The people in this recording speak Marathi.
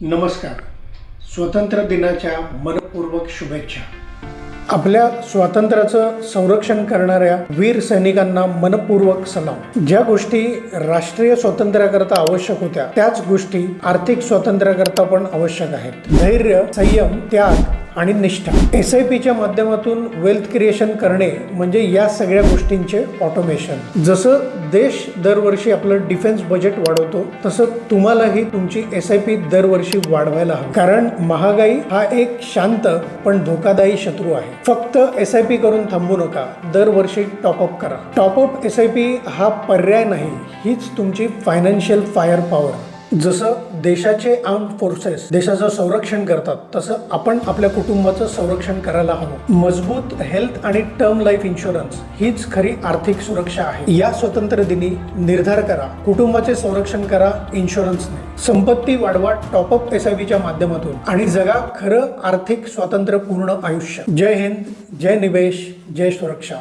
नमस्कार. स्वातंत्र्य दिनाच्या मनपूर्वक शुभेच्छा. आपल्या स्वातंत्र्याचं संरक्षण करणाऱ्या वीर सैनिकांना मनपूर्वक सलाम. ज्या गोष्टी राष्ट्रीय स्वातंत्र्याकरता आवश्यक होत्या त्याच गोष्टी आर्थिक स्वातंत्र्याकरता पण आवश्यक आहेत. धैर्य, संयम, त्याग आणि निष्ठा. SIPच्या माध्यमातून वेल्थ क्रिएशन करणे म्हणजे या सगळ्या गोष्टींचे ऑटोमेशन. जसं देश दरवर्षी आपलं डिफेन्स बजेट वाढवतो तसं तुम्हालाही तुमची SIP दरवर्षी वाढवायला हवी. कारण महागाई हा एक शांत पण धोकादायी शत्रू आहे. फक्त SIP करून थांबू नका, दरवर्षी टॉपअप करा. टॉपअप SIP हा पर्याय नाही, हीच तुमची फायनान्शियल फायर पॉवर. जसं देशाचे आर्म्ड फोर्सेस देशाचं संरक्षण करतात तसं आपण आपल्या कुटुंबाचं संरक्षण करायला हवं. मजबूत हेल्थ आणि टर्म लाईफ इन्शुरन्स हीच खरी आर्थिक सुरक्षा आहे. या स्वातंत्र्य दिनी निर्धार करा, कुटुंबाचे संरक्षण करा इन्शुरन्सने. संपत्ती वाढवा टॉपअप SIPच्या माध्यमातून आणि जगा खरं आर्थिक स्वातंत्र्यपूर्ण आयुष्य. जय हिंद, जय निवेश, जय सुरक्षा.